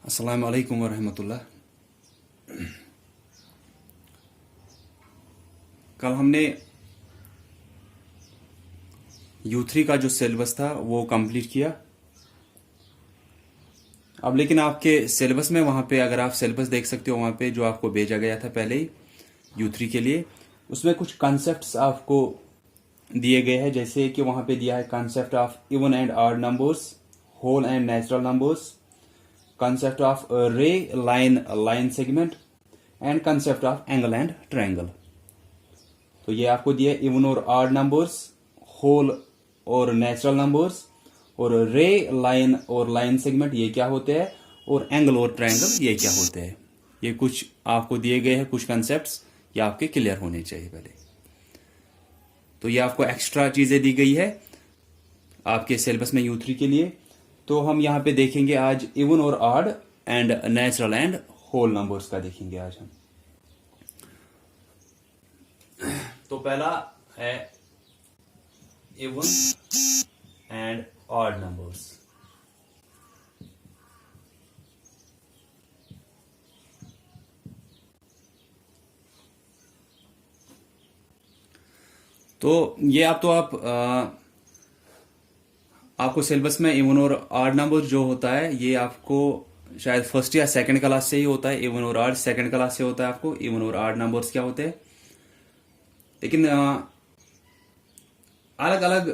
अस्सलाम वालेकुम वरहमतुल्लाह। कल हमने U3 का जो सिलेबस था वो कंप्लीट किया। अब लेकिन आपके सिलेबस में वहाँ पे अगर आप सिलेबस देख सकते हो, वहाँ पे जो आपको भेजा गया था पहले ही U3 के लिए, उसमें कुछ कॉन्सेप्ट्स आपको दिए गए हैं। जैसे कि वहाँ पे दिया है concept of even and odd numbers, whole and natural numbers, concept of ray line segment and concept of angle and triangle। तो ये आपको दिया है इवन और ऑड नंबर्स, होल और नेचुरल नंबर्स, और रे लाइन और लाइन सेगमेंट ये क्या होते हैं, और एंगल और ट्रायंगल ये क्या होते हैं। ये कुछ आपको दिए गए हैं, कुछ कंसेप्ट्स ये आपके क्लियर होने चाहिए पहले। तो ये आपको एक्स्ट्रा चीजें दी गई है आपके सिलेबस में U3 के लिए। तो हम यहाँ पे देखेंगे आज इवन और odd and natural and whole numbers का देखेंगे आज हम। तो पहला है इवन एंड ऑड नंबर्स। तो ये आपको सिलेबस में इवन और ऑड नंबर जो होता है ये आपको शायद फर्स्ट या सेकंड क्लास से ही होता है। इवन और ऑड सेकंड क्लास से होता है आपको इवन और ऑड नंबर्स क्या होते हैं। लेकिन अलग अलग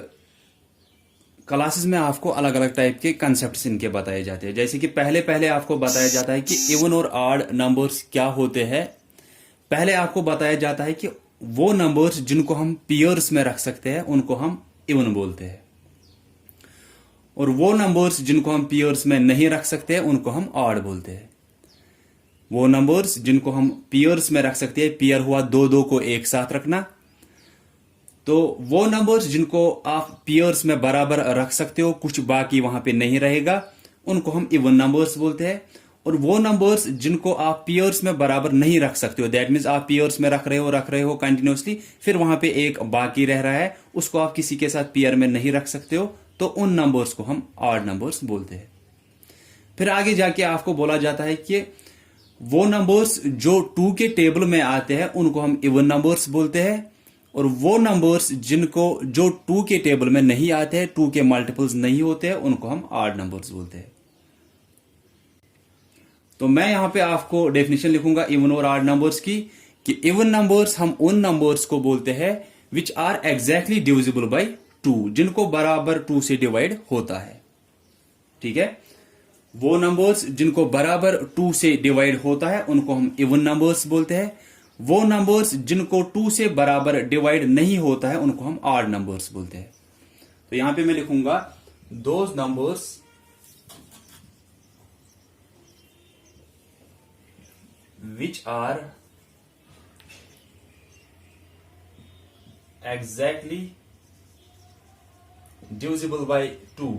क्लासेस में आपको अलग अलग टाइप के कंसेप्ट इनके बताए जाते हैं। जैसे कि पहले पहले आपको बताया जाता है कि इवन और ऑड नंबर्स क्या होते हैं। पहले आपको बताया जाता है कि वो नंबर्स जिनको हम पेयर्स में रख सकते हैं उनको हम इवन बोलते हैं, और वो नंबर्स जिनको हम पेयर्स में नहीं रख सकते हैं उनको हम ऑड बोलते हैं। वो नंबर्स जिनको हम पेयर्स में रख सकते हैं, पेयर हुआ दो दो को एक साथ रखना, तो वो नंबर्स जिनको आप पेयर्स में बराबर रख सकते हो, कुछ बाकी वहां पे नहीं रहेगा, उनको हम इवन नंबर्स बोलते हैं। और वो नंबर्स जिनको आप पेयर्स में बराबर नहीं रख सकते हो, दैट मीन्स आप पेयर्स में रख रहे हो कंटिन्यूसली, फिर वहां पे एक बाकी रह रहा है, उसको आप किसी के साथ पेयर में नहीं रख सकते हो, तो उन नंबर्स को हम ऑड नंबर्स बोलते हैं। फिर आगे जाके आपको बोला जाता है कि वो नंबर्स जो 2 के टेबल में आते हैं उनको हम इवन नंबर्स बोलते हैं, और वो नंबर्स जिनको जो 2 के टेबल में नहीं आते हैं, 2 के मल्टीपल्स नहीं होते हैं, उनको हम ऑड नंबर्स बोलते हैं। तो मैं यहां पे आपको डेफिनेशन लिखूंगा इवन और ऑड नंबर्स की, कि इवन नंबर्स हम उन नंबर्स को बोलते हैं which are exactly divisible by 2, जिनको बराबर 2 से डिवाइड होता है। ठीक है, वो नंबर्स जिनको बराबर 2 से डिवाइड होता है उनको हम इवन नंबर्स बोलते हैं। वो नंबर्स जिनको 2 से बराबर डिवाइड नहीं होता है उनको हम ऑड नंबर्स बोलते हैं। तो यहां पे मैं लिखूंगा those numbers which are exactly divisible by 2,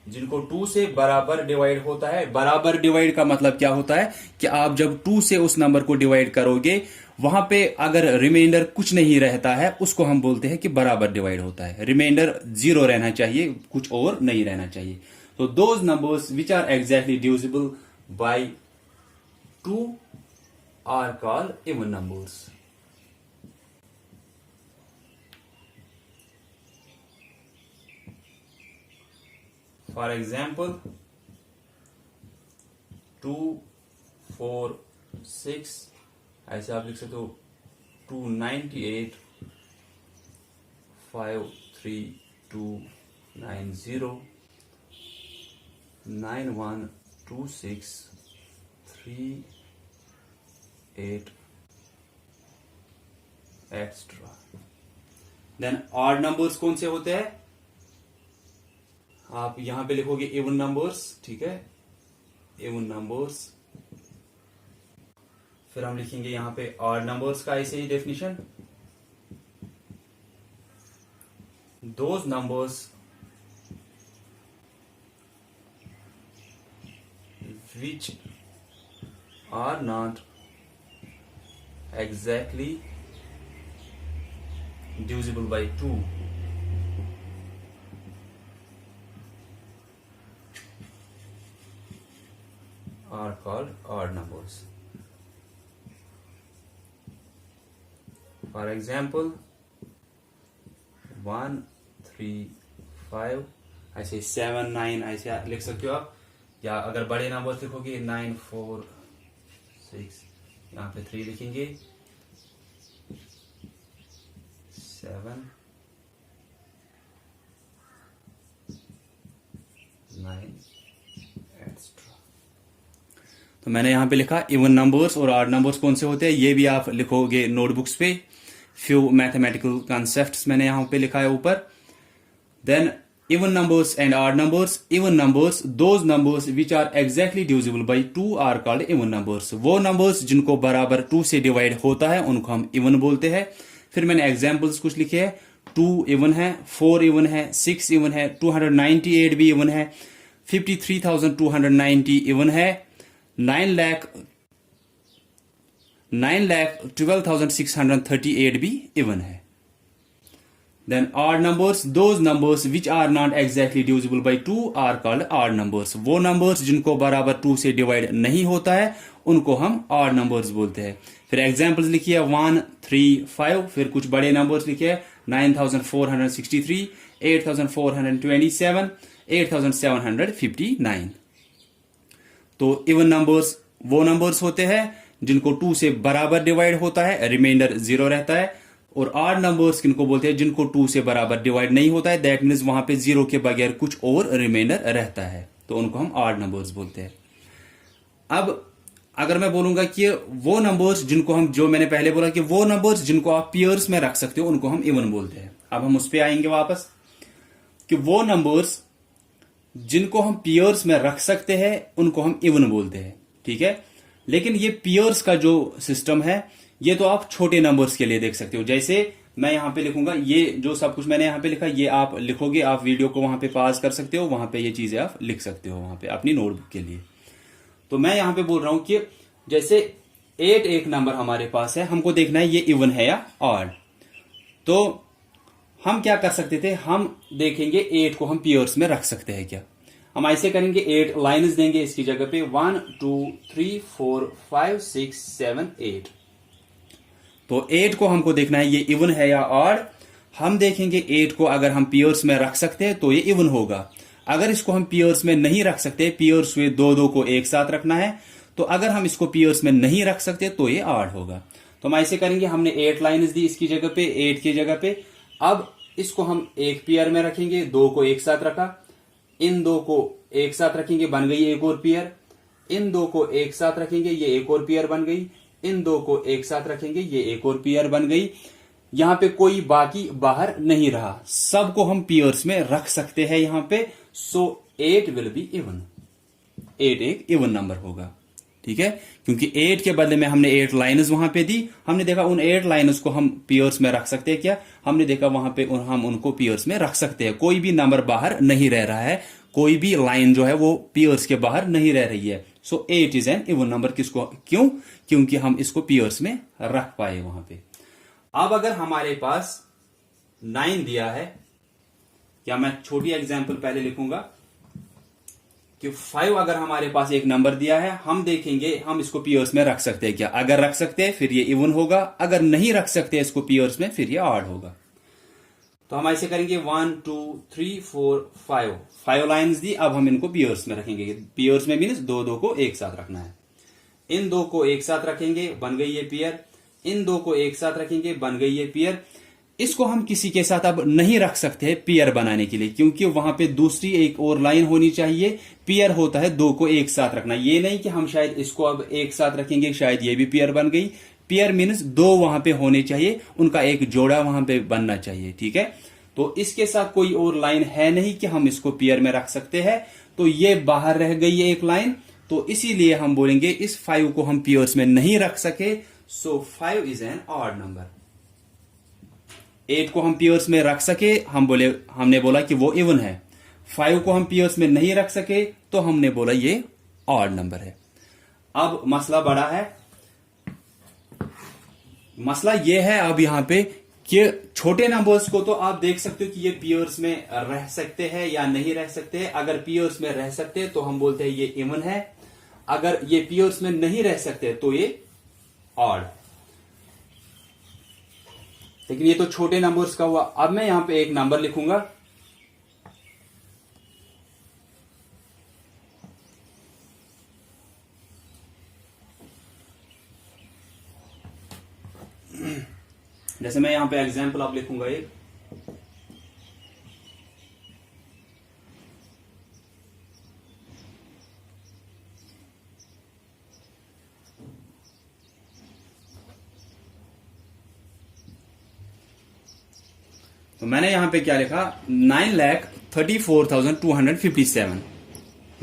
जिनको 2 से बराबर डिवाइड होता है। बराबर डिवाइड का मतलब क्या होता है कि आप जब 2 से उस नंबर को डिवाइड करोगे, वहां पे अगर रिमाइंडर कुछ नहीं रहता है उसको हम बोलते हैं कि बराबर डिवाइड होता है। रिमाइंडर 0 रहना चाहिए, कुछ और नहीं रहना चाहिए। तो those numbers which are exactly divisible by 2 are called even numbers। For example, 2, 4, 6, ऐसे आप लिख सकते हो 298, 5, 3, 2, 9, 0, 9, 1, 2, 6, 3, 8 एक्स्ट्रा। देन ऑड नंबर्स कौन से होते हैं, आप यहां पे लिखोगे इवन नंबर्स। ठीक है, इवन नंबर्स। फिर हम लिखेंगे यहां पे ऑड नंबर्स का ऐसे ही definition, those numbers which are not exactly divisible by 2, are called odd numbers. For example, 1 3 5 ऐसे 7 9 ऐसे लिख सकते हो आप, या अगर बड़े नंबर लिखोगे 9 4 6, यहाँ पे 3 लिखेंगे, 7 9 एक्स्ट्रा। तो मैंने यहाँ पे लिखा इवन नंबर्स और ऑड नंबर्स कौन से होते हैं, ये भी आप लिखोगे नोटबुक्स पे। फ्यू मैथमेटिकल कॉन्सेप्ट्स मैंने यहाँ पे लिखा है ऊपर। Then even numbers and odd numbers. Even numbers, those numbers which are exactly divisible by 2 are called even numbers. वो नंबर्स जिनको बराबर 2 से डिवाइड होता है उनको हम इवन बोलते हैं। फिर मैंने एग्जाम्पल्स कुछ लिखे हैं। 2 इवन है, 4 इवन है, 6 इवन है, 298 भी इवन है, 53,290 इवन है, 9,12,638 भी इवन है। Then odd numbers, those numbers which are not exactly divisible by 2 are called odd numbers. वो नंबर्स जिनको बराबर 2 से डिवाइड नहीं होता है उनको हम ऑड नंबर्स बोलते हैं। फिर एग्जाम्पल्स लिखिए 1 3 5। फिर कुछ बड़े नंबर्स लिखिए 9,463, 8,427, 8,759। तो इवन नंबर्स वो नंबर्स होते हैं जिनको 2 से बराबर डिवाइड होता है, रिमाइंडर 0 रहता है। और ऑड नंबर्स किनको बोलते हैं, जिनको 2 से बराबर डिवाइड नहीं होता है, दैट मीन्स वहां पे 0 के बगैर कुछ और रिमाइंडर रहता है, तो उनको हम ऑड नंबर्स बोलते हैं। अब अगर मैं बोलूंगा कि वो नंबर्स जिनको हम, जो मैंने पहले बोला कि वो नंबर्स जिनको आप पेयर्स में रख सकते हो उनको हम इवन बोलते हैं। अब हम उस पर आएंगे वापस कि वो नंबर्स जिनको हम पेयर्स में रख सकते हैं उनको हम इवन बोलते हैं, ठीक है। लेकिन ये पेयर्स का जो सिस्टम है ये तो आप छोटे नंबर्स के लिए देख सकते हो। जैसे मैं यहां पे लिखूंगा, ये जो सब कुछ मैंने यहां पे लिखा ये आप लिखोगे, आप वीडियो को वहां पे पॉज कर सकते हो, वहां पे ये चीजें आप लिख सकते हो वहां पे अपनी नोटबुक के लिए। तो मैं यहां पे बोल रहा हूं कि जैसे 8 एक नंबर हमारे पास है, हमको देखना है ये इवन है या ऑड। तो हम क्या कर सकते थे, हम देखेंगे 8 को हम पेयर्स में रख सकते हैं क्या। हम ऐसे करेंगे, 8 लाइन्स देंगे इसकी जगह पे, 1 2 3 4 5 6 7 8। तो 8 को हमको देखना है ये इवन है या ऑड। हम देखेंगे 8 को अगर हम पेयर्स में रख सकते हैं तो ये इवन होगा। अगर इसको हम पेयर्स में नहीं रख सकते, पेयर्स हुए 2 को एक साथ रखना है, तो अगर हम इसको पेयर्स में नहीं रख सकते तो ये ऑड होगा। तो हम ऐसे करेंगे, हमने 8 लाइन्स दी इसकी जगह पे, 8 की जगह पे। अब इसको हम एक पेयर में रखेंगे, 2 को एक साथ रखा, इन 2 को एक साथ रखेंगे, बन गई एक और पेयर। इन 2 को एक साथ रखेंगे, ये एक और पेयर बन गई। इन 2 को एक साथ रखेंगे, ये एक और पेयर बन गई। यहां पे कोई बाकी बाहर नहीं रहा, सबको हम पेयर्स में रख सकते हैं यहां पे। सो 8 विल बी इवन। 8 एक इवन नंबर होगा, ठीक है, क्योंकि 8 के बदले में हमने 8 लाइन्स वहां पे दी। हमने देखा उन 8 लाइन्स को हम पेयर्स में रख सकते हैं क्या, हमने देखा वहां पे हम उनको पेयर्स में रख सकते हैं। कोई भी नंबर बाहर नहीं रह रहा है, कोई भी लाइन जो है वो पेयर्स के बाहर नहीं रह रही है। सो 8 इज एन इवन नंबर। किसको, क्यों, क्योंकि हम इसको पेयर्स में रख पाए वहां पे। अब अगर हमारे पास 9 दिया है, या मैं छोटी एग्जांपल पहले लिखूंगा कि 5 अगर हमारे पास एक नंबर दिया है, हम देखेंगे हम इसको पेयर्स में रख सकते हैं क्या। अगर रख सकते हैं फिर ये इवन होगा, अगर नहीं रख सकते इसको पेयर्स में फिर ये ऑड होगा। तो हम ऐसे करेंगे 1 2 3 4 5 लाइन्स दी। अब हम इनको पेयर्स में रखेंगे। पेयर्स में मीन्स 2 को एक साथ रखना है। इन 2 को एक साथ रखेंगे, बन गई ये पेयर। इन 2 को एक साथ रखेंगे, बन गई ये पेयर। इसको हम किसी के साथ अब नहीं रख सकते पेयर बनाने के लिए, क्योंकि वहां पे दूसरी एक और लाइन होनी चाहिए। पेयर होता है 2 को एक साथ रखना। ये नहीं कि हम शायद इसको अब एक साथ रखेंगे, शायद ये भी पेयर बन गई। पेयर मीन्स 2 वहां पे होने चाहिए, उनका एक जोड़ा वहां पे बनना चाहिए, ठीक है। तो इसके साथ कोई और लाइन है नहीं कि हम इसको पेयर में रख सकते हैं, तो ये बाहर रह गई है एक लाइन। तो इसीलिए हम बोलेंगे इस 5 को हम पेयर्स में नहीं रख सके, सो 5 इज एन ऑड नंबर। 8 को हम पेयर्स में रख सके, हमने बोला कि वो इवन है। 5 को हम पेयर्स में नहीं रख सके तो हमने बोला ये ऑड नंबर है। अब मसला बड़ा है। मसला ये है अब यहां पे कि छोटे नंबर्स को तो आप देख सकते हो कि ये पेयर्स में रह सकते हैं या नहीं रह सकते हैं। अगर पेयर्स में रह सकते हैं तो हम बोलते हैं ये इवन है। अगर ये पियर्स में नहीं रह सकते तो ये ऑड। लेकिन ये तो छोटे नंबर्स का हुआ। अब मैं यहां पे एक नंबर लिखूंगा, जैसे मैं यहां पे एग्जांपल आप लिखूंगा एक, तो मैंने यहां पे क्या लिखा, 9,34,257,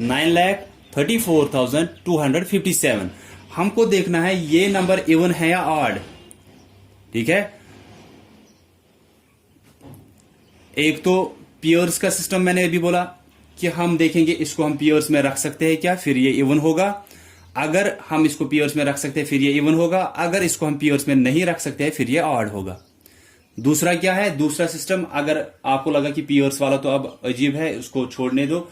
9,34,257। हमको देखना है ये नंबर इवन है या ऑड। ठीक है, एक तो पियर्स का सिस्टम मैंने अभी बोला कि हम देखेंगे इसको हम पियर्स में रख सकते हैं क्या, फिर ये इवन होगा। अगर हम इसको पियर्स में रख सकते हैं फिर ये इवन होगा, अगर इसको हम पियर्स में नहीं रख सकते हैं फिर ये ऑड होगा। दूसरा क्या है, दूसरा सिस्टम, अगर आपको लगा कि पियर्स वाला तो अब अजीब है, उसको छोड़ने दो।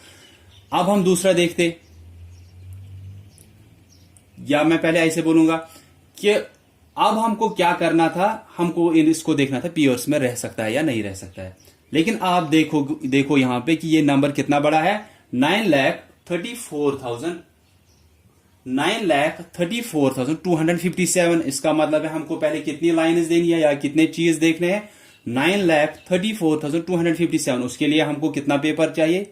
अब हम दूसरा देखते, या मैं पहले ऐसे बोलूंगा कि अब हमको क्या करना था, हमको इसको देखना था पियर्स में रह सकता है या नहीं रह सकता है। लेकिन आप देखो यहां पे कि ये नंबर कितना बड़ा है, 9,34,257। इसका मतलब है हमको पहले कितनी लाइन्स देनी है या कितने चीज देखने हैं, 9,34,257। उसके लिए हमको कितना पेपर चाहिए,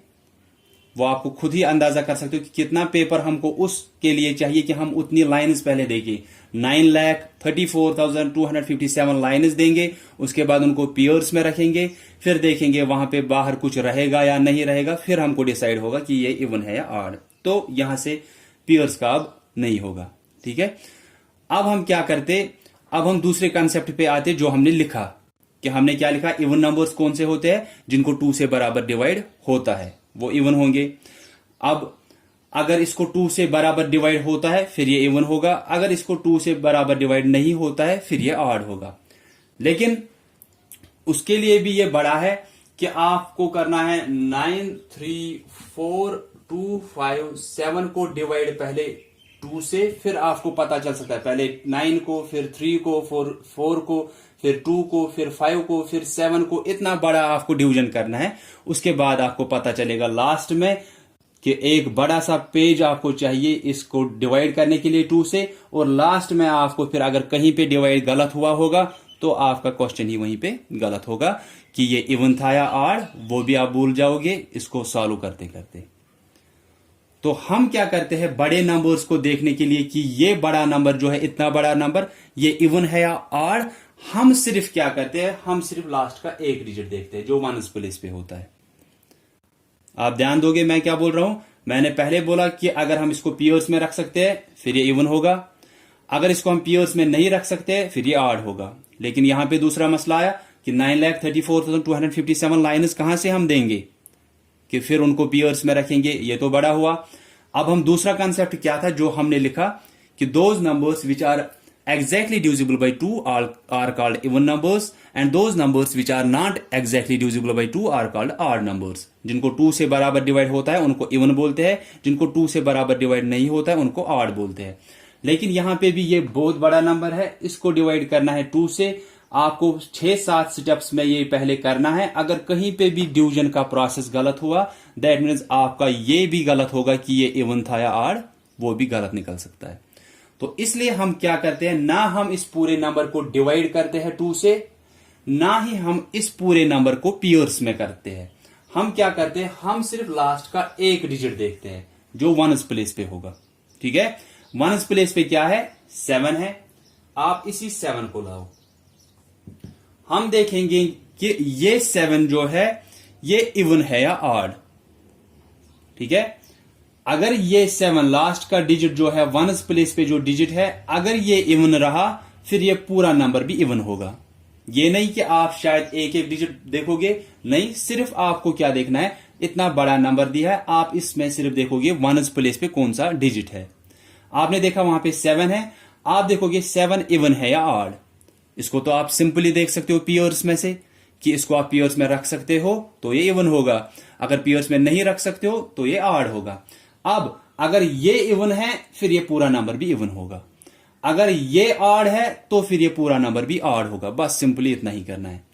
वो आपको खुद ही अंदाजा कर सकते हो कि कितना पेपर हमको उसके लिए चाहिए कि हम उतनी लाइन्स पहले देंगे। 9,34,257 लाइन्स देंगे, उसके बाद उनको पियर्स में रखेंगे, फिर देखेंगे वहां पे बाहर कुछ रहेगा या नहीं रहेगा, फिर हमको डिसाइड होगा कि ये इवन है या ऑड। तो यहां से पियर्स का अब नहीं होगा। ठीक है, अब हम क्या करते, अब हम दूसरे कंसेप्ट पे आते जो हमने लिखा, कि हमने क्या लिखा, इवन नंबर्स कौन से होते हैं, जिनको 2 से बराबर डिवाइड होता है वो इवन होंगे। अब अगर इसको 2 से बराबर डिवाइड होता है फिर ये इवन होगा, अगर इसको 2 से बराबर डिवाइड नहीं होता है फिर ये ऑड होगा। लेकिन उसके लिए भी ये बड़ा है कि आपको करना है 9,3,4,2,5,7 को डिवाइड पहले 2 से, फिर आपको पता चल सकता है पहले 9 को, फिर 3 को, 4 को, फिर 2 को, फिर 5 को, फिर 7 को। इतना बड़ा आपको डिवीजन करना है। उसके बाद आपको पता चलेगा लास्ट में कि एक बड़ा सा पेज आपको चाहिए इसको डिवाइड करने के लिए 2 से, और लास्ट में आपको फिर अगर कहीं पे डिवाइड गलत हुआ होगा तो आपका क्वेश्चन ही वहीं पे गलत होगा कि ये इवन था या ऑड, वो भी आप भूल जाओगे इसको सॉल्व करते करते। तो हम क्या करते हैं, बड़े नंबर्स को देखने के लिए कि ये बड़ा नंबर जो है, इतना बड़ा नंबर, ये इवन है या ऑड, हम सिर्फ क्या करते हैं, हम सिर्फ लास्ट का एक डिजिट देखते हैं जो वन्स प्लेस पे होता है। आप ध्यान दोगे मैं क्या बोल रहा हूं, मैंने पहले बोला कि अगर हम इसको पियर्स में रख सकते हैं फिर ये इवन होगा, अगर इसको हम पियर्स में नहीं रख सकते फिर ये ऑड होगा। लेकिन यहां पे दूसरा मसला आया कि 9,34,257 लाइन्स कहां से हम देंगे कि फिर उनको पियर्स में रखेंगे, ये तो बड़ा हुआ। अब हम दूसरा कंसेप्ट क्या था जो हमने लिखा कि those numbers which are exactly divisible by 2 are called even numbers and those numbers which are not exactly divisible by 2 are called odd numbers। जिनको 2 से बराबर डिवाइड होता है उनको इवन बोलते हैं, जिनको 2 से बराबर डिवाइड नहीं होता है उनको ऑड बोलते हैं। लेकिन यहां पे भी ये बहुत बड़ा नंबर है, इसको डिवाइड करना है 2 से, आपको 6-7 स्टेप्स में ये पहले करना है। अगर कहीं पे भी डिवीजन का प्रोसेस गलत हुआ दैट मीन्स आपका ये भी गलत होगा कि ये इवन था या ऑड, वो भी गलत निकल सकता है। तो इसलिए हम क्या करते हैं, ना हम इस पूरे नंबर को डिवाइड करते हैं 2 से, ना ही हम इस पूरे नंबर को पियर्स में करते हैं। हम क्या करते हैं, हम सिर्फ लास्ट का एक डिजिट देखते हैं जो वन्स प्लेस पे होगा। ठीक है, वन्स प्लेस पे क्या है, 7 है, आप इसी 7 को लाओ। हम देखेंगे कि ये 7 जो है ये इवन है या ऑड। ठीक है, अगर ये 7 लास्ट का डिजिट जो है वन्स प्लेस पे जो डिजिट है, अगर ये इवन रहा फिर ये पूरा नंबर भी इवन होगा। ये नहीं कि आप शायद एक एक डिजिट देखोगे, नहीं, सिर्फ आपको क्या देखना है, इतना बड़ा नंबर दिया है, आप इसमें सिर्फ देखोगे वन्स प्लेस पे कौन सा डिजिट है। आपने देखा वहां पे 7 है, आप देखोगे 7 इवन है या ऑड। इसको तो आप सिंपली देख सकते हो पियर्स में से कि इसको आप पियर्स में रख सकते हो तो ये इवन होगा, अगर पियर्स में नहीं रख सकते हो तो ये ऑड होगा। अब अगर ये इवन है फिर ये पूरा नंबर भी इवन होगा, अगर ये ऑड है तो फिर ये पूरा नंबर भी ऑड होगा। बस सिंपली इतना ही करना है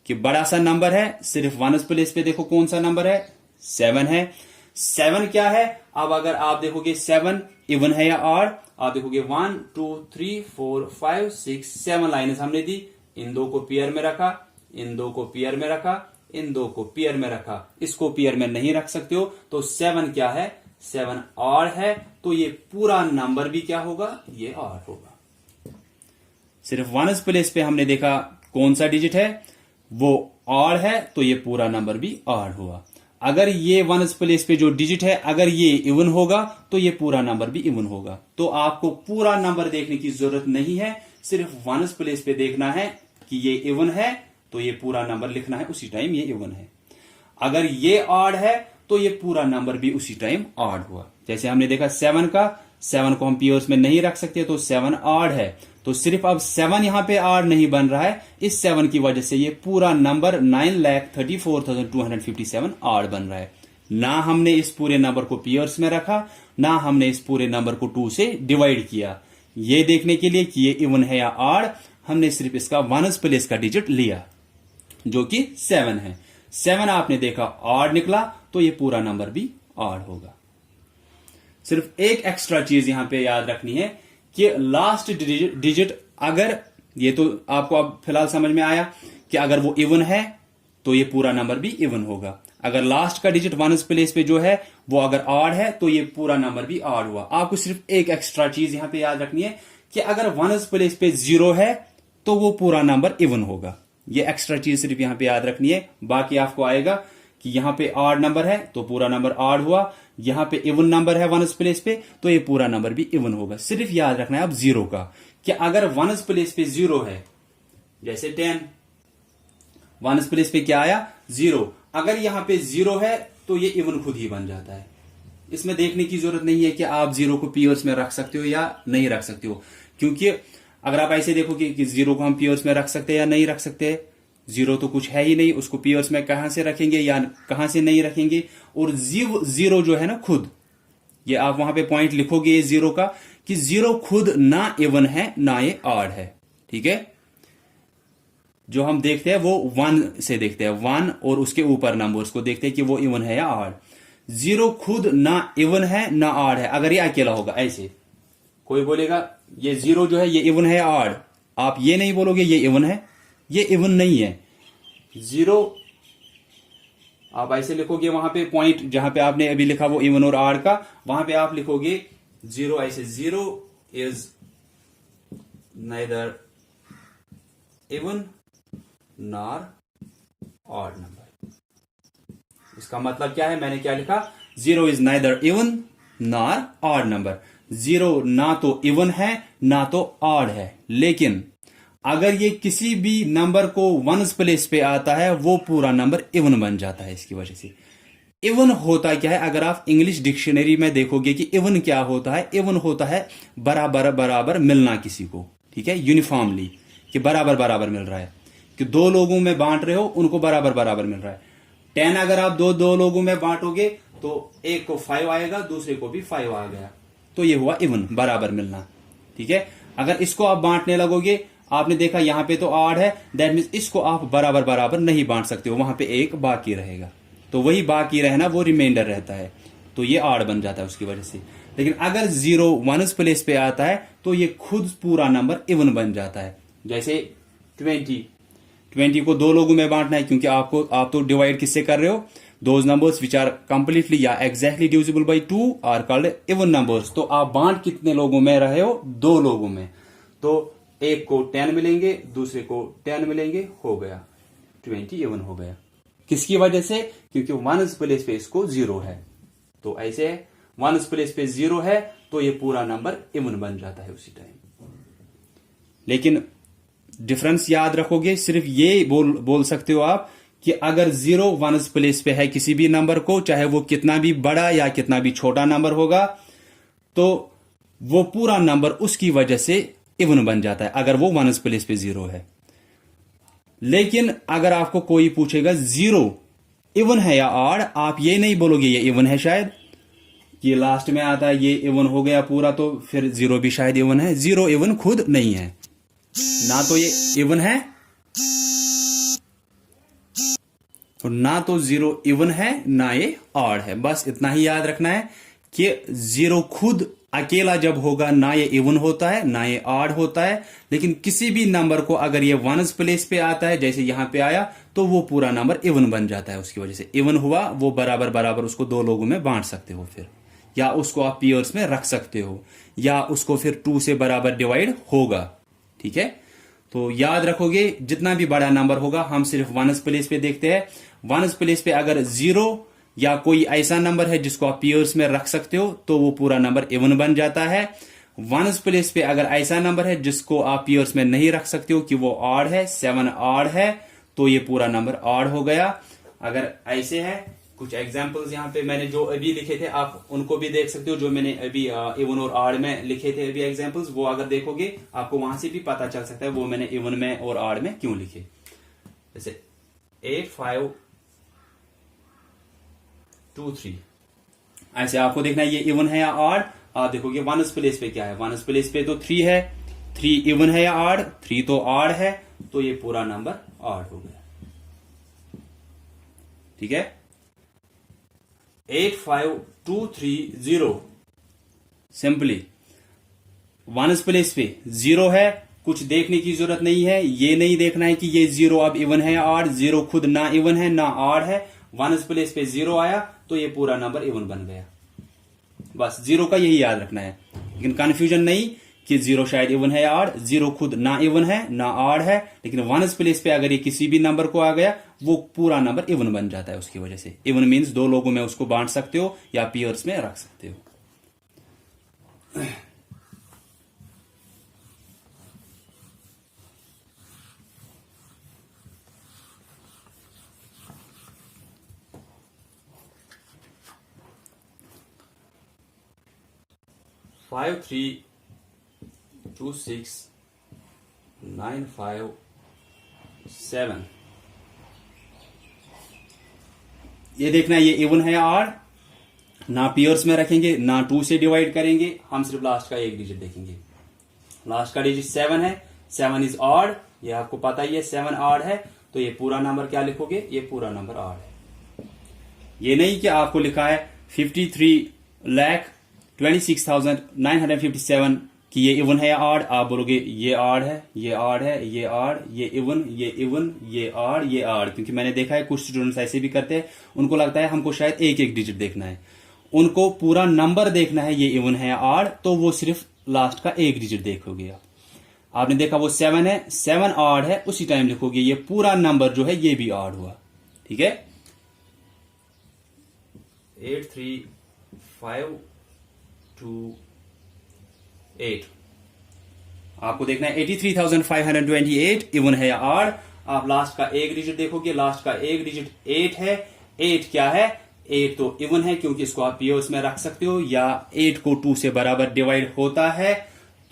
कि बड़ा सा नंबर है, सिर्फ वन्स प्लेस पे देखो कौन सा नंबर है, 7 है। 7 क्या है, अब अगर आप देखोगे 7 इवन है या ऑड, आप देखोगे 1 2 3 4 5 6 7 लाइनें हमने दी, इन दो को पेयर में रखा, इन दो को पेयर में रखा, इन दो को पेयर में रखा, इसको पेयर में नहीं रख सकते हो, तो 7 क्या है, 7 ऑड है, तो ये पूरा नंबर भी क्या होगा, ये ऑड होगा। सिर्फ वन्स प्लेस पे हमने देखा कौन सा डिजिट है वो ऑड है, तो ये पूरा नंबर भी ऑड हुआ। अगर ये वन्स प्लेस पे जो डिजिट है अगर ये इवन होगा तो ये पूरा नंबर भी इवन होगा। तो आपको पूरा नंबर देखने की जरूरत नहीं है, सिर्फ वन्स प्लेस पे देखना है कि ये इवन है तो ये पूरा नंबर लिखना है उसी टाइम ये इवन है। अगर ये ऑड है तो ये पूरा नंबर भी उसी टाइम ऑड हुआ। जैसे हमने देखा 7 का, 7 को हम पेयर्स में नहीं रख सकते तो 7 ऑड है, तो सिर्फ अब 7 यहां पे ऑड नहीं बन रहा है, इस 7 की वजह से ये पूरा नंबर 9,34,257 ऑड बन रहा है। ना हमने इस पूरे नंबर को पेयर्स में रखा, ना हमने इस पूरे नंबर को 2 से डिवाइड किया। ये देखने के लिए कि ये इवन है या ऑड, हमने सिर्फ इसका वन्स प्लेस का डिजिट लिया जो कि 7 है। 7 आपने देखा ऑड निकला तो ये पूरा नंबर भी ऑड होगा। सिर्फ एक एक्स्ट्रा चीज यहां पे याद रखनी है कि लास्ट डिजिट अगर, ये तो आपको अब फिलहाल समझ में आया कि अगर वो इवन है तो ये पूरा नंबर भी इवन होगा। अगर लास्ट का डिजिट वन्स प्लेस पे जो है वो अगर ऑड है तो ये पूरा नंबर भी ऑड हुआ। आपको सिर्फ एक एक्स्ट्रा चीज यहां पे याद रखनी है कि अगर वन्स प्लेस पे 0 है तो वो पूरा नंबर इवन होगा। ये एक्स्ट्रा चीज सिर्फ यहां पे याद रखनी है, बाकी आपको आएगा कि यहां पे ऑड नंबर है तो पूरा नंबर ऑड हुआ, यहां पे इवन नंबर है वन्स प्लेस पे तो ये पूरा नंबर भी इवन होगा। सिर्फ याद रखना है अब 0 का कि अगर वन्स प्लेस पे 0 है, जैसे 10 वन्स प्लेस पे क्या आया 0, अगर यहां पे 0 है तो ये इवन खुद ही बन जाता है। इसमें देखने की जरूरत नहीं है कि आप 0 को पेयर्स में रख सकते हो या नहीं रख सकते हो, क्योंकि अगर आप ऐसे देखोगे कि 0 को हम पेयर्स में रख सकते हैं या नहीं रख सकते, 0 तो कुछ है ही नहीं, उसको पेयर्स में कहां से रखेंगे या कहां से नहीं रखेंगे। और 0 जो है ना खुद, ये आप वहां पे पॉइंट लिखोगे 0 का कि 0 खुद ना इवन है ना ये ऑड है। ठीक है, जो हम देखते हैं वो 1 से देखते हैं, 1 और उसके ऊपर नंबर्स को देखते हैं कि वो इवन है या ऑड। 0 खुद ना इवन है ना ऑड है। अगर ये अकेला होगा, ऐसे कोई बोलेगा ये 0 जो है ये इवन है या ऑड, आप ये नहीं बोलोगे ये इवन है, ये इवन नहीं है। 0 आप ऐसे लिखोगे, वहां पे पॉइंट जहां पे आपने अभी लिखा वो इवन और ऑड का, वहां पे आप लिखोगे 0 ऐसे, 0 is neither even nor odd number. इसका मतलब क्या है, मैंने क्या लिखा, 0 is neither even nor odd number. 0 ना तो इवन है ना तो ऑड है, लेकिन अगर ये किसी भी नंबर को वन्स प्लेस पे आता है वो पूरा नंबर इवन बन जाता है। इसकी वजह से इवन होता क्या है, अगर आप इंग्लिश डिक्शनरी में देखोगे कि इवन क्या होता है, इवन होता है बराबर बराबर मिलना किसी को, ठीक है, यूनिफॉर्मली, कि बराबर बराबर मिल रहा है, कि 2 लोगों में बांट रहे हो उनको बराबर बराबर मिल रहा है। 10 अगर आप दो लोगों में बांटोगे तो एक को 5 आएगा, दूसरे को भी 5 आ गया, तो ये हुआ इवन, बराबर मिलना। ठीक है, अगर इसको आप बांटने लगोगे, आपने देखा यहां पे तो ऑड है, दैट मीन्स इसको आप बराबर बराबर नहीं बांट सकते हो, वहां पे एक बाकी रहेगा, तो वही बाकी रहना वो रिमाइंडर रहता है, तो ये ऑड बन जाता है उसकी वजह से। लेकिन अगर 0 वन्स प्लेस पे आता है तो ये खुद पूरा नंबर इवन बन जाता है। जैसे 20 को 2 लोगों में बांटना है, क्योंकि आप तो डिवाइड किससे कर रहे हो, those numbers which are completely या exactly divisible by 2 are called even numbers. तो आप बांट कितने लोगों में रहे हो, 2 लोगों में, तो एक को 10 मिलेंगे, दूसरे को 10 मिलेंगे, हो गया 20 इवन हो गया। किसकी वजह से, क्योंकि वन्स प्लेस पे इसको 0 है, तो ऐसे वन्स प्लेस पे 0 है तो ये पूरा नंबर इवन बन जाता है उसी टाइम। लेकिन डिफरेंस याद रखोगे, सिर्फ ये बोल सकते हो आप कि अगर 0 वन्स प्लेस पे है किसी भी नंबर को, चाहे वो कितना भी बड़ा या कितना भी छोटा नंबर होगा, तो वो पूरा नंबर उसकी वजह से इवन बन जाता है अगर वो वन्स प्लेस पे 0 है। लेकिन अगर आपको कोई पूछेगा 0 इवन है या ऑड, आप ये नहीं बोलोगे ये इवन है शायद, कि लास्ट में आता है ये इवन हो गया पूरा, तो फिर जीरो भी शायद इवन है। जीरो इवन खुद नहीं है, ना तो ये इवन है और ना तो जीरो इवन है ना ये ऑड है। बस इतना ही याद रखना है कि जीरो खुद अकेला जब होगा ना ये इवन होता है ना ये ऑड होता है, लेकिन किसी भी नंबर को अगर ये वंस प्लेस पे आता है जैसे यहां पे आया तो वो पूरा नंबर इवन बन जाता है। उसकी वजह से इवन हुआ, वो बराबर बराबर उसको दो लोगों में बांट सकते हो फिर, या उसको आप पेयर्स में रख सकते हो, या उसको फिर टू से बराबर डिवाइड होगा। ठीक है, तो याद रखोगे जितना भी बड़ा नंबर होगा हम सिर्फ वंस प्लेस पे देखते हैं। वंस प्लेस पे अगर जीरो या कोई ऐसा नंबर है जिसको आप पेयर्स में रख सकते हो तो वो पूरा नंबर इवन बन जाता है। वंस प्लेस पे अगर ऐसा नंबर है जिसको आप पेयर्स में नहीं रख सकते हो कि वो ऑड है, 7 ऑड है, तो ये पूरा नंबर ऑड हो गया। अगर ऐसे है, कुछ एग्जांपल्स यहाँ पे मैंने जो अभी लिखे थे आप उनको भी देख सकते हो, जो मैंने अभी इवन और ऑड में लिखे थे अभी एग्जांपल्स, वो अगर देखोगे आपको वहां से भी पता चल सकता है वो मैंने इवन में और ऑड में क्यों लिखे। जैसे 8 5 2 3, ऐसे आपको देखना है ये इवन है या ऑड। आप देखोगे वंस प्लेस पे क्या है, वंस प्लेस पे तो 3 है, 3 इवन है या ऑड, 3 तो ऑड है, तो ये पूरा नंबर ऑड हो गया। ठीक है, 8 5 2 3 0, सिंपली वंस प्लेस पे जीरो है, कुछ देखने की जरूरत नहीं है, ये नहीं देखना है कि ये जीरो अब इवन है या ऑड, जीरो खुद ना इवन है ना ऑड है। वंस प्लेस पे जीरो आया तो ये पूरा नंबर इवन बन गया। बस जीरो का यही याद रखना है, लेकिन कंफ्यूजन नहीं कि जीरो शायद इवन है या ऑड, जीरो खुद ना इवन है ना ऑड है, लेकिन वंस प्लेस पे अगर ये किसी भी नंबर को आ गया वो पूरा नंबर इवन बन जाता है। उसकी वजह से इवन मींस दो लोगों में उसको बांट सकते हो या पेयर्स में रख सकते हो। 5 3 2 6 9 5 7, ये देखना है ये इवन है या ऑड, ना पेयर्स में रखेंगे ना 2 से डिवाइड करेंगे, हम सिर्फ लास्ट का एक डिजिट देखेंगे। लास्ट का डिजिट 7 है, 7 इज ऑड, ये आपको पता ही है 7 ऑड है, तो ये पूरा नंबर क्या लिखोगे, ये पूरा नंबर ऑड है। ये नहीं कि आपको लिखा है 53,26,957 कि ये इवन है या ऑड, आप बोलोगे ये ऑड है, ये ऑड है, ये ऑड, ये इवन, ये इवन, ये ऑड, ये ऑड। क्योंकि मैंने देखा है कुछ स्टूडेंट्स ऐसे भी करते हैं, उनको लगता है हमको शायद एक एक डिजिट देखना है, उनको पूरा नंबर देखना है ये इवन है या ऑड, तो वो सिर्फ लास्ट का एक डिजिट देखोगे आप। आपने देखा वो 7 है, 7 ऑड है, उसी टाइम लिखोगे ये पूरा नंबर जो है ये भी ऑड हुआ। ठीक है, 8 3 5 2 8, आपको देखना है 83,528 इवन है या ऑड। आप लास्ट का एक डिजिट देखोगे, लास्ट का एक डिजिट 8 है। 8 क्या है, 8 तो इवन है क्योंकि इसको आप पेयर्स में रख सकते हो, या 8 को 2 से बराबर डिवाइड होता है,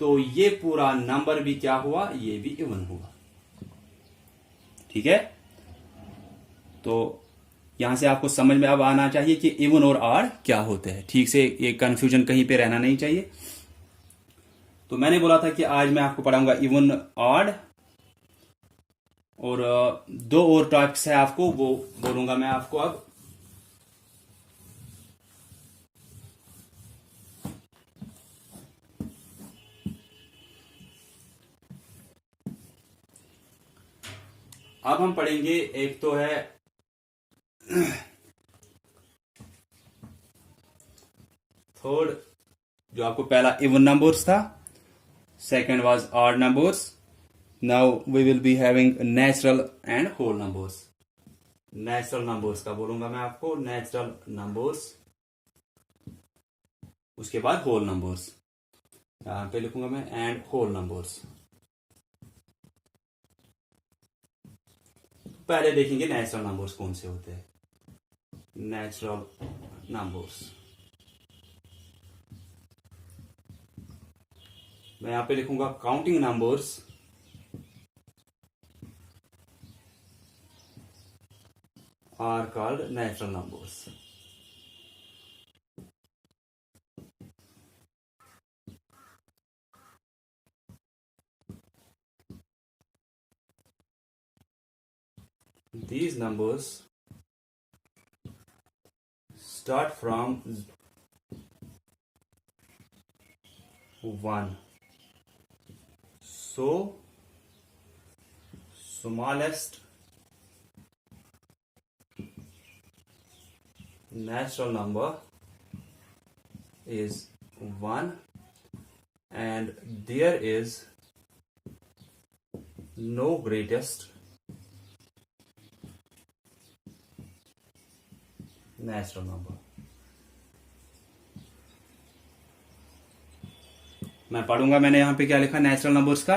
तो ये पूरा नंबर भी क्या हुआ, ये भी इवन हुआ। ठीक है, तो यहां से आपको समझ में अब आना चाहिए कि इवन और ऑड क्या होते हैं। ठीक से ये कंफ्यूजन कहीं पे रहना नहीं चाहिए। तो मैंने बोला था कि आज मैं आपको पढ़ाऊंगा इवन ऑड, और दो और टॉपिक्स है आपको वो बोलूंगा मैं आपको अब। अब हम पढ़ेंगे, एक तो है थर्ड, जो आपको पहला इवन नंबर्स था, second was odd numbers, now we will be having natural and whole numbers. Natural numbers का बोलूंगा मैं आपको, नेचुरल नंबर्स, उसके बाद होल नंबर्स, यहां पे लिखूंगा मैं एंड होल नंबर्स। पहले देखेंगे नेचुरल नंबर्स कौन से होते हैं। नेचुरल नंबर्स, मैं यहां पे लिखूंगा counting numbers are called natural numbers. these numbers start from 1. So smallest natural number is 1, and there is no greatest natural number. मैं पढ़ूंगा। मैंने यहां पे क्या लिखा नेचुरल नंबर्स का।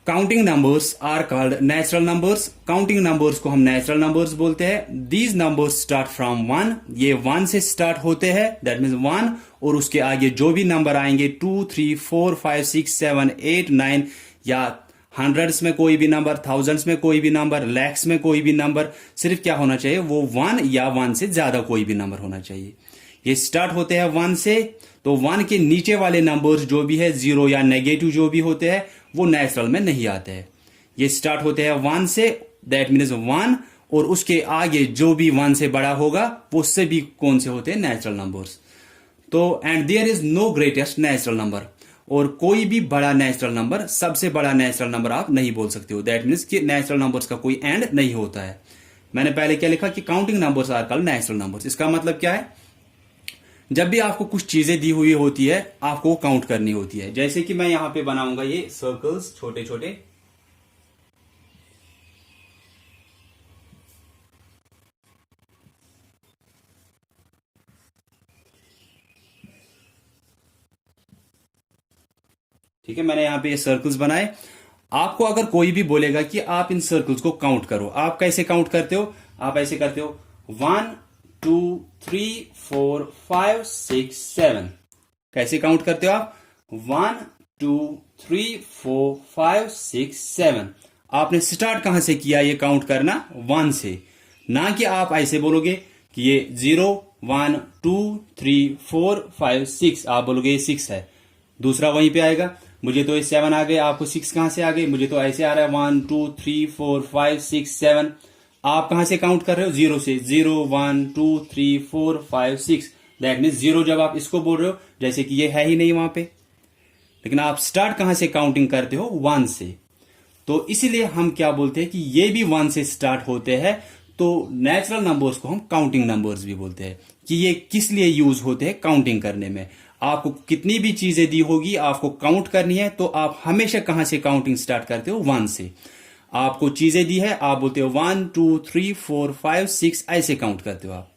Counting numbers are called natural numbers. Counting numbers को हम नेचुरल नंबर्स बोलते हैं। दीज नंबर्स स्टार्ट फ्रॉम 1, ये 1 से स्टार्ट होते हैं, दैट मीन्स 1, और उसके आगे जो भी नंबर आएंगे 2, 3, 4, 5, 6, 7, 8, 9, या हंड्रेड्स में कोई भी नंबर, थाउजेंड्स में कोई भी नंबर, लैक्स में कोई भी नंबर, सिर्फ क्या होना चाहिए, वो 1 या 1 से ज्यादा कोई भी नंबर होना चाहिए। ये स्टार्ट होते हैं 1 से, तो 1 के नीचे वाले नंबर्स जो भी है, 0 या नेगेटिव जो भी होते हैं, वो नेचुरल में नहीं आते हैं। ये स्टार्ट होते हैं 1 से, दैट मीन्स 1, और उसके आगे जो भी 1 से बड़ा होगा वो सभी कौन से होते हैं, नेचुरल नंबर्स। तो and there is no greatest natural number, और कोई भी बड़ा नेचुरल नंबर, सबसे बड़ा नेचुरल नंबर आप नहीं बोल सकते हो। दैट मीन्स कि नेचुरल नंबर्स का कोई एंड नहीं होता है। मैंने पहले क्या लिखा कि counting numbers are called natural numbers. इसका मतलब क्या है, जब भी आपको कुछ चीजें दी हुई होती है, आपको काउंट करनी होती है। जैसे कि मैं यहां पे बनाऊंगा ये सर्कल्स छोटे छोटे, ठीक है। मैंने यहां पे ये सर्कल्स बनाए। आपको अगर कोई भी बोलेगा कि आप इन सर्कल्स को काउंट करो, आप कैसे काउंट करते हो, आप ऐसे करते हो 1, 2, 3, 4, 5, 6, 7। कैसे काउंट करते हो आप, 1, 2, 3, 4, 5, 6, 7। आपने स्टार्ट कहां से किया ये काउंट करना, 1 से, ना कि आप ऐसे बोलोगे कि ये 0, 1, 2, 3, 4, 5, 6, आप बोलोगे ये 6 है, दूसरा वहीं पे आएगा। मुझे तो ये 7 आ गए, आपको 6 कहां से आ गए, मुझे तो ऐसे आ रहा है 1, 2, 3, 4, 5, 6, 7। आप कहां से काउंट कर रहे हो, 0 से, 0, 1, 2, 3, 4, 5, 6। दैट मीन्स 0 जब आप इसको बोल रहे हो, जैसे कि ये है ही नहीं वहां पे, लेकिन आप स्टार्ट कहां से काउंटिंग करते हो, 1 से। तो इसीलिए हम क्या बोलते हैं कि ये भी 1 से स्टार्ट होते हैं। तो नेचुरल नंबर्स को हम काउंटिंग नंबर्स भी बोलते हैं। कि ये किस लिए यूज होते हैं, काउंटिंग करने में। आपको कितनी भी चीजें दी होगी, आपको काउंट करनी है, तो आप हमेशा कहां से काउंटिंग स्टार्ट करते हो, 1 से। आपको चीजें दी है, आप बोलते हो 1, 2, 3, 4, 5, 6, ऐसे काउंट करते हो आप,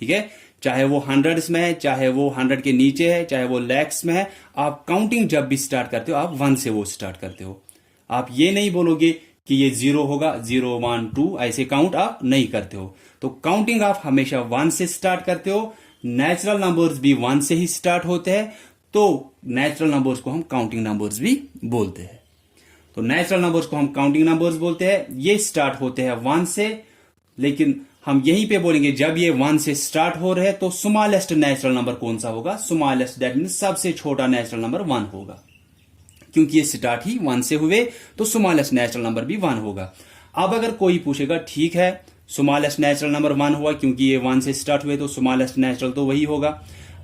ठीक है। चाहे वो हंड्रेड्स में है, चाहे वो 100 के नीचे है, चाहे वो लैक्स में है, आप काउंटिंग जब भी स्टार्ट करते हो, आप 1 से वो स्टार्ट करते हो। आप ये नहीं बोलोगे कि ये 0 होगा, 0, 1, 2, ऐसे काउंट आप नहीं करते हो। तो काउंटिंग आप हमेशा 1 से स्टार्ट करते हो। नेचुरल नंबर्स भी 1 से ही स्टार्ट होते हैं, तो नेचुरल नंबर्स को हम काउंटिंग नंबर्स भी बोलते हैं। तो नेचुरल नंबर्स को हम काउंटिंग नंबर्स बोलते हैं। ये स्टार्ट होते हैं 1 से, लेकिन हम यहीं पे बोलेंगे जब ये 1 से स्टार्ट हो रहे हैं, तो स्मॉलेस्ट नेचुरल नंबर कौन सा होगा, स्मॉलेस्ट, दैट मीन सबसे छोटा नेचुरल नंबर 1 होगा। क्योंकि ये स्टार्ट ही 1 से हुए, तो स्मॉलेस्ट नेचुरल नंबर भी 1 होगा। अब अगर कोई पूछेगा, ठीक है स्मॉलेस्ट नेचुरल नंबर 1 हुआ, क्योंकि ये 1 से स्टार्ट हुए, तो स्मॉलेस्ट नेचुरल तो वही होगा।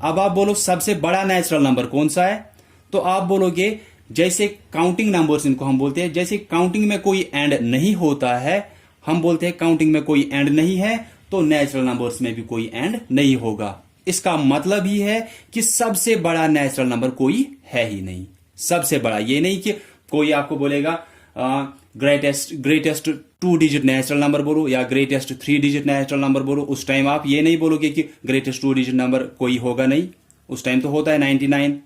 अब आप बोलो सबसे बड़ा नेचुरल नंबर कौन सा है, तो आप बोलोगे जैसे काउंटिंग नंबर्स इनको हम बोलते हैं, जैसे काउंटिंग में कोई एंड नहीं होता है, हम बोलते हैं काउंटिंग में कोई एंड नहीं है, तो नेचुरल नंबर्स में भी कोई एंड नहीं होगा। इसका मतलब ही है कि सबसे बड़ा नेचुरल नंबर कोई है ही नहीं। सबसे बड़ा, ये नहीं कि कोई आपको बोलेगा ग्रेटेस्ट 2 डिजिट नेचुरल नंबर बोलो या ग्रेटेस्ट 3 डिजिट नेचुरल नंबर बोलो, उस टाइम आप ये नहीं बोलोगे कि ग्रेटेस्ट 2 डिजिट नंबर कोई होगा नहीं, उस टाइम तो होता है 99।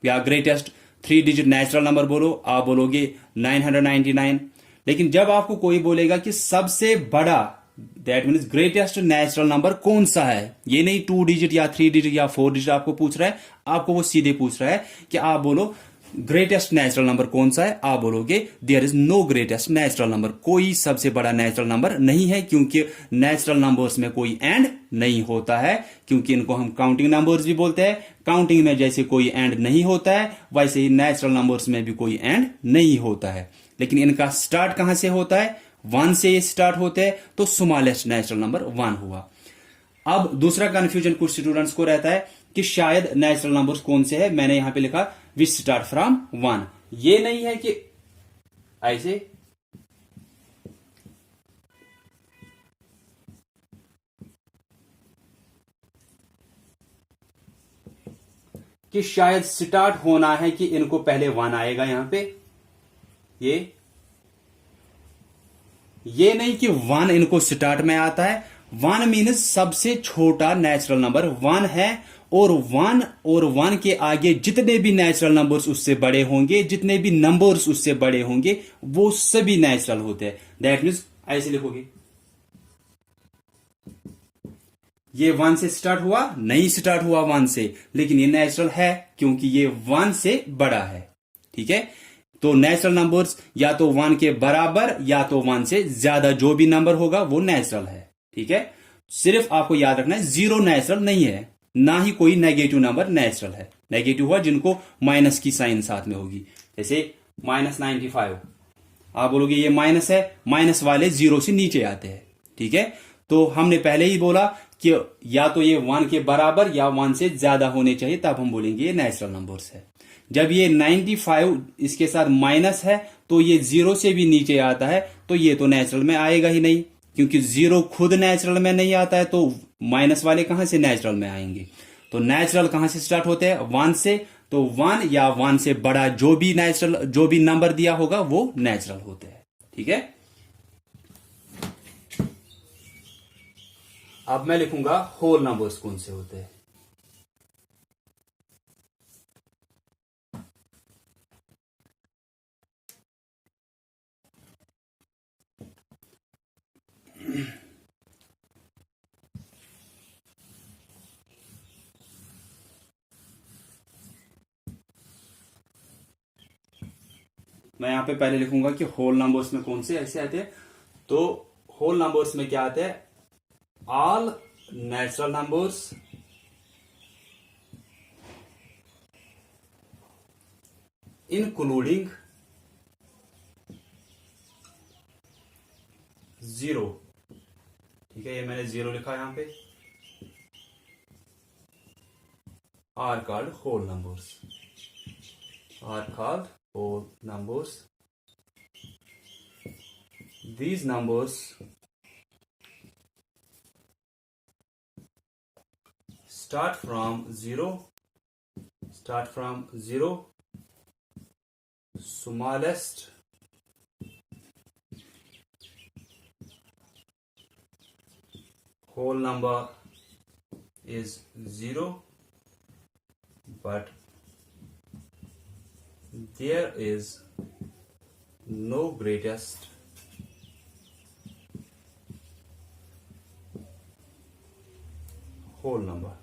या ग्रेटेस्ट 3 डिजिट नेचुरल नंबर बोलो, आप बोलोगे 999। लेकिन जब आपको कोई बोलेगा कि सबसे बड़ा, that means greatest natural number कौन सा है, ये नहीं 2 डिजिट या 3 डिजिट या 4 डिजिट आपको पूछ रहा है, आपको वो सीधे पूछ रहा है कि आप बोलो ग्रेटेस्ट नेचुरल नंबर कौन सा है, आप बोलोगे there is no greatest natural number, कोई सबसे बड़ा नेचुरल नंबर नहीं है, क्योंकि नेचुरल नंबर्स में कोई एंड नहीं होता है, क्योंकि इनको हम काउंटिंग नंबर्स भी बोलते हैं। काउंटिंग में जैसे कोई एंड नहीं होता है, वैसे ही नेचुरल नंबर्स में भी कोई एंड नहीं होता है। लेकिन इनका स्टार्ट कहां से होता है, वन से ये स्टार्ट होते हैं तो स्मॉलेस्ट नेचुरल नंबर वन हुआ। अब दूसरा कंफ्यूजन कुछ स्टूडेंट्स को रहता है कि शायद नेचुरल नंबर्स कौन से है, मैंने यहां पे लिखा विच स्टार्ट फ्रॉम वन। ये नहीं है कि ऐसे कि शायद स्टार्ट होना है कि इनको पहले वन आएगा यहां पे, ये नहीं कि वन इनको स्टार्ट में आता है। वन मीन्स सबसे छोटा नेचुरल नंबर वन है, और वन के आगे जितने भी नेचुरल नंबर्स उससे बड़े होंगे, जितने भी नंबर्स उससे बड़े होंगे, वो सभी नेचुरल होते हैं। दैट मीन्स ऐसे लिखोगे, ये वन से स्टार्ट हुआ नहीं, स्टार्ट हुआ वन से, लेकिन ये नेचुरल है क्योंकि ये वन से बड़ा है। ठीक है, तो नेचुरल नंबर्स या तो वन के बराबर या तो वन से ज्यादा जो भी नंबर होगा वो नेचुरल है। ठीक है, सिर्फ आपको याद रखना है जीरो नेचुरल नहीं है, ना ही कोई नेगेटिव नंबर नेचुरल है। नेगेटिव हुआ जिनको माइनस की साइन साथ में होगी, जैसे -95, आप बोलोगे ये माइनस है, माइनस वाले जीरो से नीचे आते हैं। ठीक है, तो हमने पहले ही बोला कि या तो ये वन के बराबर या वन से ज्यादा होने चाहिए, तब हम बोलेंगे ये नेचुरल नंबर्स है। जब ये 95 इसके साथ माइनस है तो ये जीरो से भी नीचे आता है, तो ये तो नेचुरल में आएगा ही नहीं, क्योंकि जीरो खुद नेचुरल में नहीं आता है, तो माइनस वाले कहां से नेचुरल में आएंगे। तो नेचुरल कहां से स्टार्ट होते हैं, वन से, तो वन या वन से बड़ा जो भी नेचुरल जो भी नंबर दिया होगा वो नेचुरल होते हैं। ठीक है, अब मैं लिखूंगा होल नंबर्स कौन से होते हैं। मैं यहां पे पहले लिखूंगा कि होल नंबर्स में कौन से ऐसे आते हैं। तो होल नंबर्स में क्या आते हैं, all natural numbers including zero. ठीक है, ये मैंने जीरो लिखा यहां पे, are called whole numbers, are called whole numbers. These numbers start from zero, smallest whole number is zero, but there is no greatest whole number.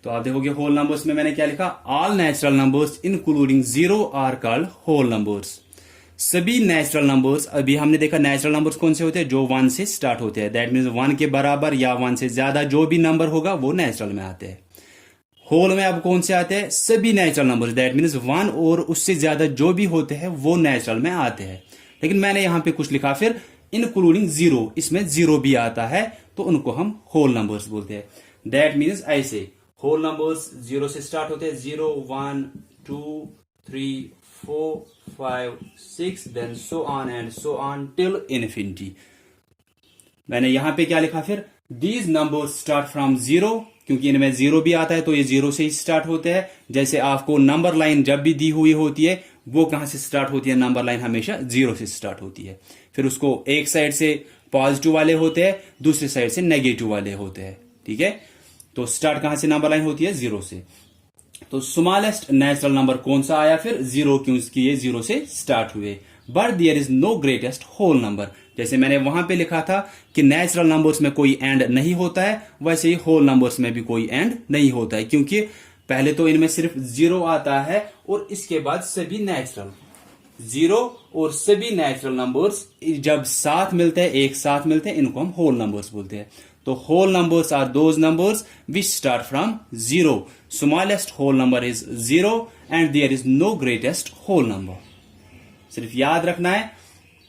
तो आप देखोगे होल नंबर्स में मैंने क्या लिखा, all natural numbers including zero are called whole numbers. सभी natural numbers, अभी हमने देखा नेचुरल नंबर्स कौन से होते हैं, जो वन से स्टार्ट होते हैं। दैट मीन्स वन के बराबर या वन से ज्यादा जो भी नंबर होगा वो नेचुरल में आते हैं। होल में अब कौन से आते हैं, सभी natural numbers. That means one और उससे ज्यादा जो भी होते हैं वो नेचुरल में आते हैं। लेकिन मैंने यहां पे कुछ लिखा फिर इंक्लूडिंग जीरो, इसमें जीरो भी आता है, तो उनको हम होल नंबर्स बोलते हैं। दैट मीन्स ऐसे होल नंबर्स जीरो से स्टार्ट होते हैं, 0 1 2 3 4 5 6, then so on and so on till infinity. मैंने यहां पे क्या लिखा फिर, these numbers start from zero, क्योंकि इनमें जीरो भी आता है तो ये जीरो से ही स्टार्ट होते हैं। जैसे आपको नंबर लाइन जब भी दी हुई होती है वो कहां से स्टार्ट होती है, नंबर लाइन हमेशा जीरो से स्टार्ट होती है। फिर उसको एक साइड से पॉजिटिव वाले होते हैं, दूसरी साइड से नेगेटिव वाले होते हैं। ठीक है, तो स्टार्ट कहां से नंबर लाइन होती है, जीरो से। तो स्मॉलेस्ट नेचुरल नंबर कौन सा आया फिर, जीरो, क्योंकि ये जीरो से स्टार्ट हुए। But there is no greatest whole number. जैसे मैंने वहां पे लिखा था कि नेचुरल नंबर्स में कोई एंड नहीं होता है, वैसे ही होल नंबर्स में भी कोई एंड नहीं होता है, क्योंकि पहले तो इनमें सिर्फ जीरो आता है और इसके बाद सभी नेचुरल। जीरो और सभी नेचुरल नंबर्स जब साथ मिलते हैं, एक साथ मिलते हैं, इनको हम होल नंबर्स बोलते हैं। तो whole numbers are those numbers which start from zero. Smallest whole number is zero and there is no greatest whole number. सिर्फ याद रखना है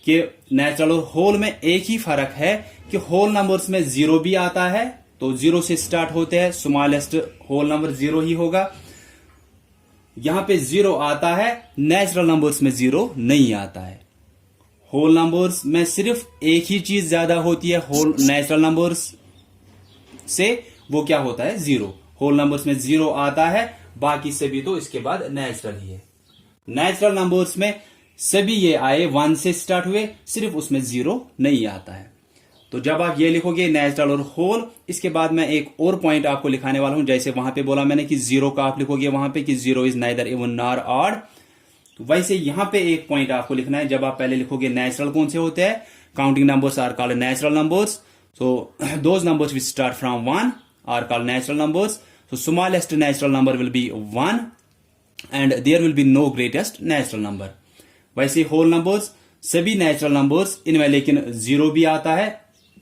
कि नेचुरल और होल में एक ही फर्क है कि होल नंबर्स में जीरो भी आता है, तो जीरो से स्टार्ट होते हैं, स्मॉलेस्ट होल नंबर जीरो ही होगा। यहां पे जीरो आता है, नेचुरल नंबर्स में जीरो नहीं आता है। होल नंबर्स में सिर्फ एक ही चीज ज्यादा होती है होल नेचुरल नंबर्स से, वो क्या होता है, जीरो। होल नंबर्स में जीरो आता है, बाकी सभी तो इसके बाद नेचुरल ही है। नेचुरल नंबर्स में सभी ये आए वन से स्टार्ट हुए, सिर्फ उसमें जीरो नहीं आता है। तो जब आप ये लिखोगे नेचुरल और होल, इसके बाद मैं एक और पॉइंट आपको लिखाने वाला हूं। जैसे वहां पे बोला मैंने कि जीरो का आप लिखोगे वहां पे कि zero is neither even nor odd, तो वैसे यहां पे एक पॉइंट आपको लिखना है। जब आप पहले लिखोगे नेचुरल कौन से होते हैं, counting numbers are called natural numbers, so those numbers which start from one are called natural numbers. So smallest natural number will be 1 and there will be no greatest natural number. वैसे whole numbers सभी natural numbers, इनमें लेकिन zero भी आता है,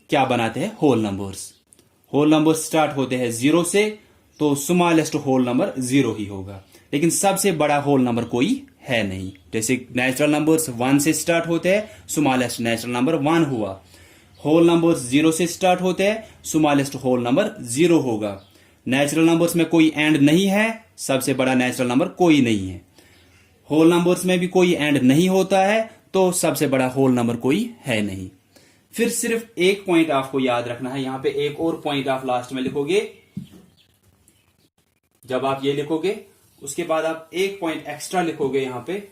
क्या बनाते हैं, whole numbers. Whole numbers start होते हैं जीरो से, तो स्मॉलेस्ट होल नंबर जीरो ही होगा। लेकिन सबसे बड़ा होल नंबर कोई है नहीं। जैसे नेचुरल नंबर्स 1 से स्टार्ट होते हैं, स्मॉलेस्ट नेचुरल नंबर 1 हुआ। होल नंबर्स जीरो से स्टार्ट होते हैं, स्मॉलेस्ट होल नंबर जीरो होगा। नेचुरल नंबर्स में कोई एंड नहीं है, सबसे बड़ा नेचुरल नंबर कोई नहीं है। होल नंबर्स में भी कोई एंड नहीं होता है, तो सबसे बड़ा होल नंबर कोई है नहीं। फिर सिर्फ एक पॉइंट आपको याद रखना है, यहां पे एक और पॉइंट आप लास्ट में लिखोगे। जब आप ये लिखोगे उसके बाद आप एक पॉइंट एक्स्ट्रा लिखोगे यहां पे।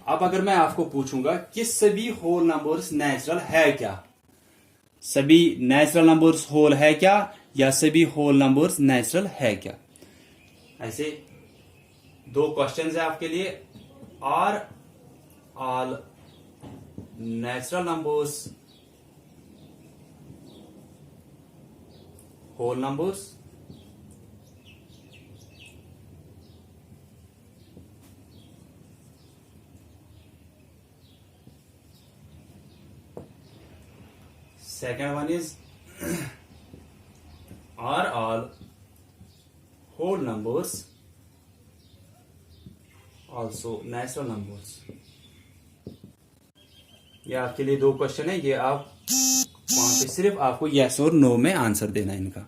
अब अगर मैं आपको पूछूंगा कि सभी होल नंबर्स नेचुरल है क्या, सभी नेचुरल नंबर्स होल है क्या, या सभी होल नंबर्स नेचुरल है क्या, ऐसे दो क्वेश्चंस है आपके लिए। Are all natural numbers whole numbers, second one is are all whole numbers also natural numbers। ये आपके लिए दो क्वेश्चन है, ये आप वहां पे सिर्फ आपको यस और नो में आंसर देना है इनका।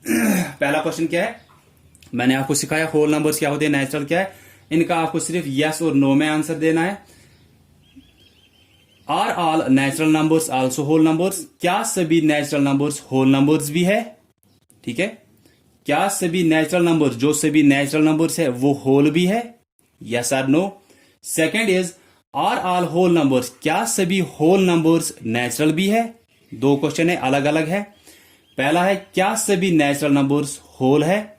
पहला क्वेश्चन क्या है, मैंने आपको सिखाया होल नंबर्स क्या होते हैं, नेचुरल क्या है, इनका आपको सिर्फ यस और नो में आंसर देना है। Are all natural numbers also whole numbers, क्या सभी नेचुरल नंबर्स होल नंबर्स भी है, ठीक है। क्या सभी नेचुरल नंबर्स, जो सभी नेचुरल नंबर्स है वो होल भी है, यस और no. Second is are all whole numbers, क्या सभी होल नंबर्स नेचुरल भी है। दो क्वेश्चन है, अलग अलग है। पहला है क्या सभी नेचुरल नंबर्स होल है,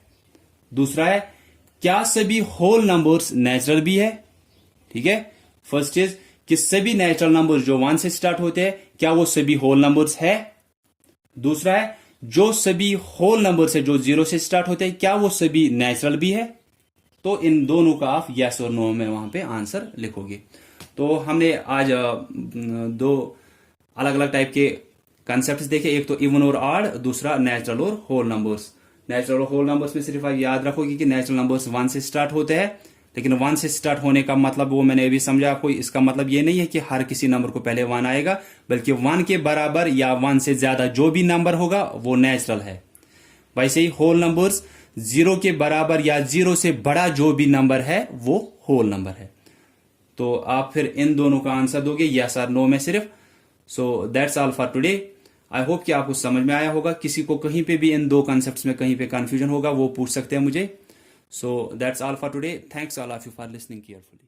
दूसरा है क्या सभी होल नंबर्स नेचुरल भी है, ठीक है। फर्स्ट इज कि सभी नेचुरल नंबर्स जो 1 से स्टार्ट होते हैं, क्या वो सभी होल नंबर्स है। दूसरा है जो सभी होल नंबर्स है जो 0 से स्टार्ट होते हैं, क्या वो सभी नेचुरल भी है। तो इन दोनों का आप यस और नो में वहां पे आंसर लिखोगे। तो हमने आज दो अलग अलग टाइप के कॉन्सेप्ट्स देखे, एक तो इवन और ऑड, दूसरा नेचुरल और होल नंबर्स। नेचुरल और होल नंबर्स में सिर्फ आप याद रखोगे कि नेचुरल नंबर्स 1 से स्टार्ट होते हैं, लेकिन 1 से स्टार्ट होने का मतलब वो मैंने अभी समझा आपको, इसका मतलब ये नहीं है कि हर किसी नंबर को पहले 1 आएगा, बल्कि 1 के बराबर या 1 से ज्यादा जो भी नंबर होगा वो नेचुरल है। वैसे ही होल नंबर्स 0 के बराबर या 0 से बड़ा जो भी नंबर है वो होल नंबर है। तो आप फिर इन दोनों का आंसर दोगे यस और नो में सिर्फ। So that's all for today. I hope कि आपको समझ में आया होगा। किसी को कहीं पे भी इन दो कॉन्सेप्ट्स में कहीं पे कंफ्यूजन होगा वो पूछ सकते हैं मुझे। So that's all for today. Thanks all of you for listening carefully.